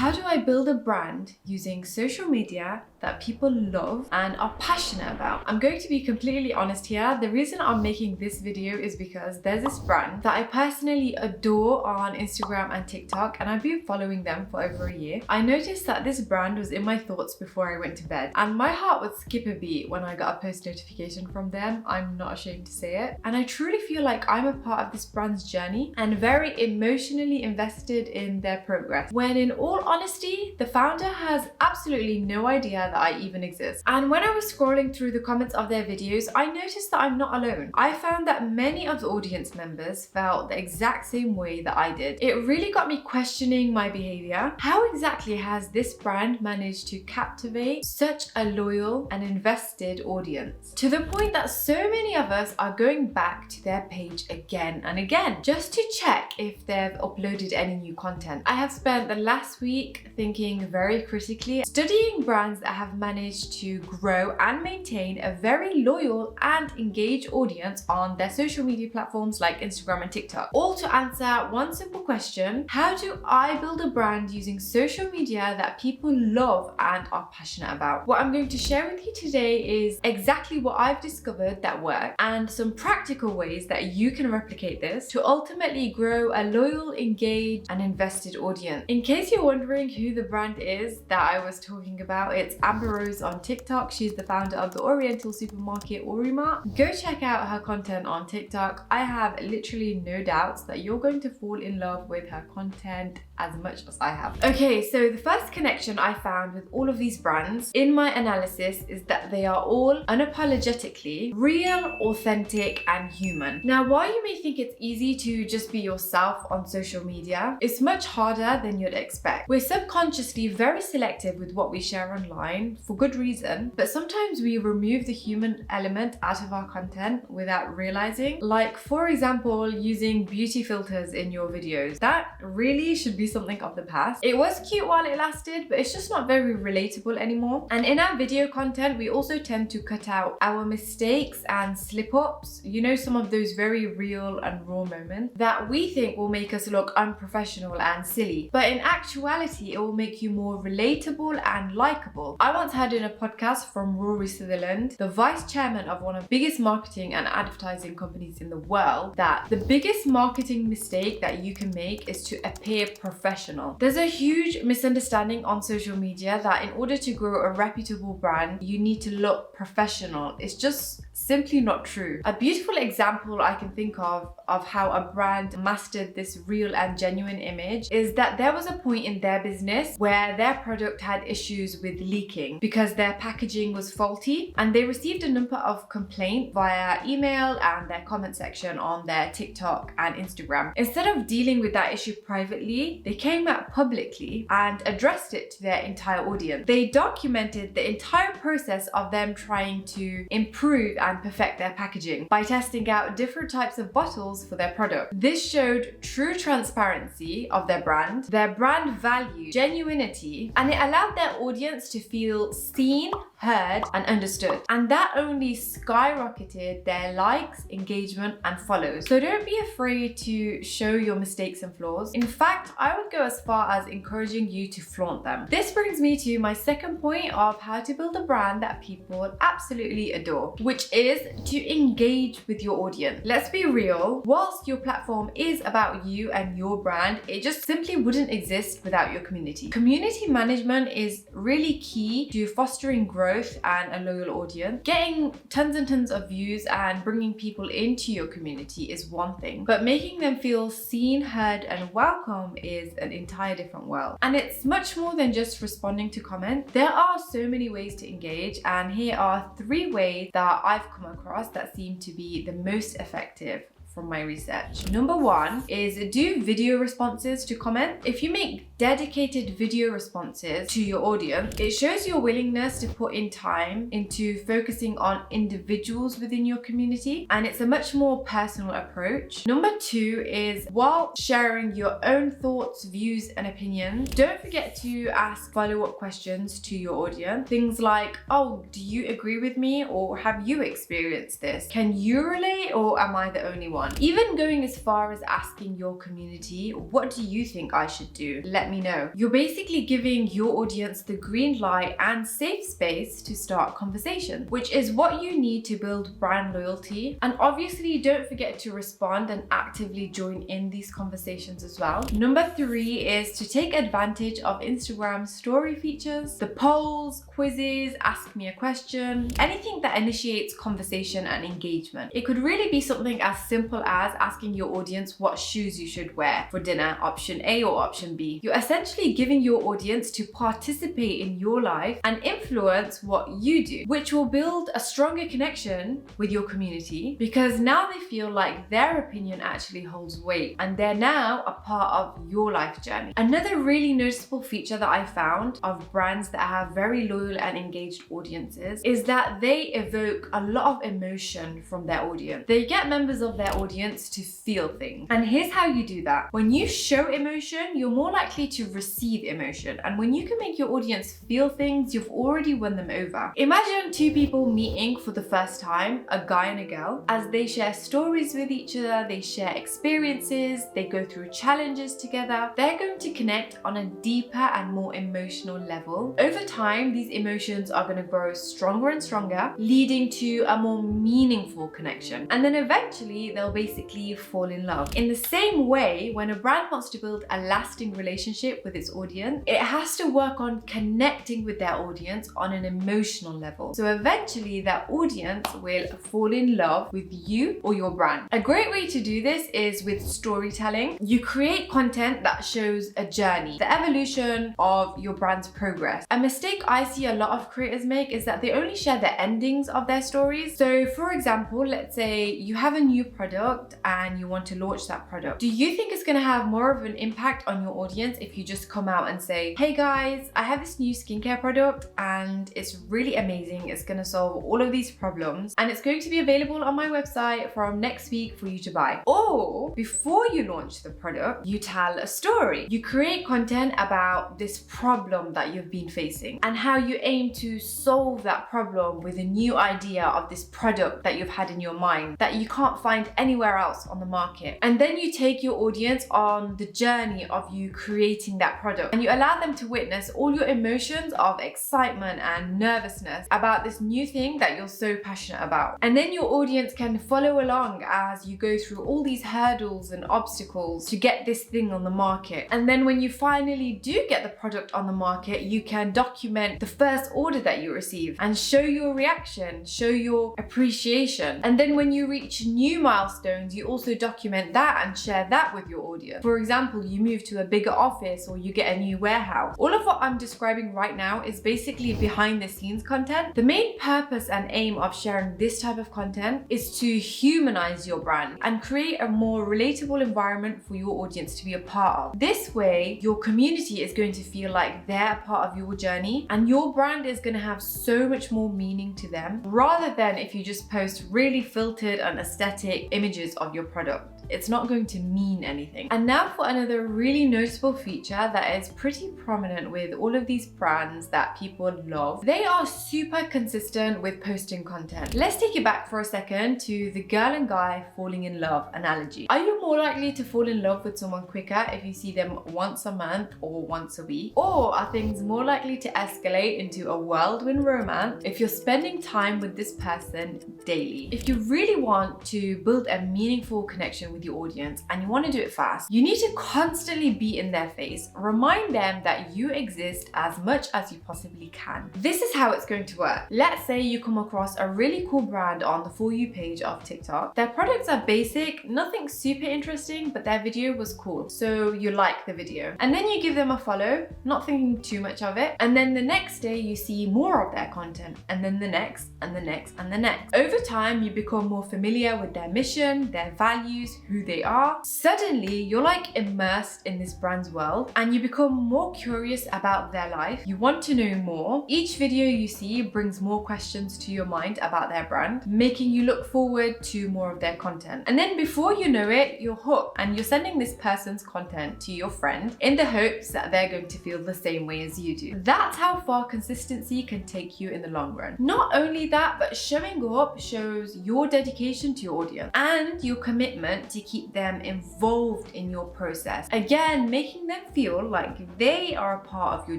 How do I build a brand using social media that people love and are passionate about? I'm going to be completely honest here. The reason I'm making this video is because there's this brand that I personally adore on Instagram and TikTok, and I've been following them for over a year. I noticed that this brand was in my thoughts before I went to bed, and my heart would skip a beat when I got a post notification from them. I'm not ashamed to say it. And I truly feel like I'm a part of this brand's journey and very emotionally invested in their progress. When in all honesty, the founder has absolutely no idea that I even exist. And when I was scrolling through the comments of their videos, I noticed that I'm not alone. I found that many of the audience members felt the exact same way that I did. It really got me questioning my behavior. How exactly has this brand managed to captivate such a loyal and invested audience? To the point that so many of us are going back to their page again and again just to check if they've uploaded any new content. I have spent the last week thinking very critically, studying brands that have managed to grow and maintain a very loyal and engaged audience on their social media platforms like Instagram and TikTok. All to answer one simple question: how do I build a brand using social media that people love and are passionate about? What I'm going to share with you today is exactly what I've discovered that work and some practical ways that you can replicate this to ultimately grow a loyal, engaged and invested audience. In case you're wondering who the brand is that I was talking about, it's Amber Rose on TikTok. She's the founder of the Oriental supermarket Orimart. Go check out her content on TikTok. I have literally no doubts that you're going to fall in love with her content as much as I have. Okay, so the first connection I found with all of these brands in my analysis is that they are all unapologetically real, authentic and human. Now, while you may think it's easy to just be yourself on social media, it's much harder than you'd expect. We're subconsciously very selective with what we share online for good reason, but sometimes we remove the human element out of our content without realizing. Like, for example, using beauty filters in your videos. That really should be something of the past. It was cute while it lasted, but it's just not very relatable anymore. And in our video content, we also tend to cut out our mistakes and slip-ups. You know, some of those very real and raw moments that we think will make us look unprofessional and silly. But in actuality, it will make you more relatable and likable. I once heard in a podcast from Rory Sutherland, the vice chairman of one of the biggest marketing and advertising companies in the world, that the biggest marketing mistake that you can make is to appear professional. There's a huge misunderstanding on social media that in order to grow a reputable brand, you need to look professional. It's just simply not true. A beautiful example I can think of how a brand mastered this real and genuine image is that there was a point in their business where their product had issues with leaking because their packaging was faulty, and they received a number of complaints via email and their comment section on their TikTok and Instagram. Instead of dealing with that issue privately, they came out publicly and addressed it to their entire audience. They documented the entire process of them trying to improve and perfect their packaging by testing out different types of bottles for their product. This showed true transparency of their brand value, genuinity, and it allowed their audience to feel seen, heard, and understood. And that only skyrocketed their likes, engagement, and follows. So don't be afraid to show your mistakes and flaws. In fact, I would go as far as encouraging you to flaunt them. This brings me to my second point of how to build a brand that people absolutely adore, which is to engage with your audience. Let's be real, whilst your platform is about you and your brand, it just simply wouldn't exist without your community. Community management is really key to fostering growth and a loyal audience. Getting tons and tons of views and bringing people into your community is one thing, but making them feel seen, heard, and welcome is an entire different world. And it's much more than just responding to comments. There are so many ways to engage, and here are 3 ways that I've come across that seem to be the most effective from my research. Number 1 is do video responses to comment. If you make dedicated video responses to your audience, it shows your willingness to put in time into focusing on individuals within your community, and it's a much more personal approach. Number 2 is, while sharing your own thoughts, views, and opinions, don't forget to ask follow-up questions to your audience. Things like, oh, do you agree with me, or have you experienced this? Can you relate, or am I the only one? anyone. Even going as far as asking your community, what do you think I should do? Let me know. You're basically giving your audience the green light and safe space to start conversation, which is what you need to build brand loyalty. And obviously, don't forget to respond and actively join in these conversations as well. Number 3 is to take advantage of Instagram's story features, the polls, quizzes, ask me a question, anything that initiates conversation and engagement. It could really be something as simple as asking your audience what shoes you should wear for dinner, option A or option B. You're essentially giving your audience to participate in your life and influence what you do, which will build a stronger connection with your community because now they feel like their opinion actually holds weight and they're now a part of your life journey. Another really noticeable feature that I found of brands that have very loyal and engaged audiences is that they evoke a lot of emotion from their audience. They get members of their audience to feel things. And here's how you do that. When you show emotion, you're more likely to receive emotion. And when you can make your audience feel things, you've already won them over. Imagine 2 people meeting for the first time, a guy and a girl, as they share stories with each other, they share experiences, they go through challenges together. They're going to connect on a deeper and more emotional level. Over time, these emotions are going to grow stronger and stronger, leading to a more meaningful connection. And then eventually, they'll basically fall in love. In the same way, when a brand wants to build a lasting relationship with its audience, it has to work on connecting with their audience on an emotional level. So eventually, that audience will fall in love with you or your brand. A great way to do this is with storytelling. You create content that shows a journey, the evolution of your brand's progress. A mistake I see a lot of creators make is that they only share the endings of their stories. So for example, let's say you have a new product and you want to launch that product. Do you think it's going to have more of an impact on your audience if you just come out and say, hey guys, I have this new skincare product and it's really amazing. It's going to solve all of these problems and it's going to be available on my website from next week for you to buy. Or before you launch the product, you tell a story. You create content about this problem that you've been facing and how you aim to solve that problem with a new idea of this product that you've had in your mind that you can't find anywhere else on the market. And then you take your audience on the journey of you creating that product and you allow them to witness all your emotions of excitement and nervousness about this new thing that you're so passionate about. And then your audience can follow along as you go through all these hurdles and obstacles to get this thing on the market. And then when you finally do get the product on the market, you can document the first order that you receive and show your reaction, show your appreciation. And then when you reach new milestones, you also document that and share that with your audience. For example, you move to a bigger office or you get a new warehouse. All of what I'm describing right now is basically behind the scenes content. The main purpose and aim of sharing this type of content is to humanize your brand and create a more relatable environment for your audience to be a part of. This way, your community is going to feel like they're a part of your journey and your brand is going to have so much more meaning to them rather than if you just post really filtered and aesthetic images of your product. It's not going to mean anything. And now for another really noticeable feature that is pretty prominent with all of these brands that people love. They are super consistent with posting content. Let's take it back for a second to the girl and guy falling in love analogy. Are you more likely to fall in love with someone quicker if you see them once a month or once a week? Or are things more likely to escalate into a whirlwind romance if you're spending time with this person daily? If you really want to build a meaningful connection with your audience and you want to do it fast, you need to constantly be in their face. Remind them that you exist as much as you possibly can. This is how it's going to work. Let's say you come across a really cool brand on the For You page of TikTok. Their products are basic, nothing super interesting, but their video was cool. So you like the video. And then you give them a follow, not thinking too much of it. And then the next day you see more of their content. And then the next, and the next, and the next. Over time, you become more familiar with their mission, their values, who they are, suddenly you're like immersed in this brand's world and you become more curious about their life. You want to know more. Each video you see brings more questions to your mind about their brand, making you look forward to more of their content. And then before you know it, you're hooked and you're sending this person's content to your friend in the hopes that they're going to feel the same way as you do. That's how far consistency can take you in the long run. Not only that, but showing up shows your dedication to your audience and your commitment to keep them involved in your process. Again, making them feel like they are a part of your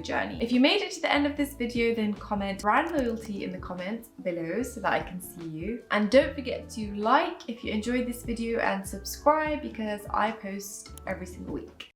journey. If you made it to the end of this video, then comment brand loyalty in the comments below so that I can see you. And don't forget to like if you enjoyed this video and subscribe because I post every single week.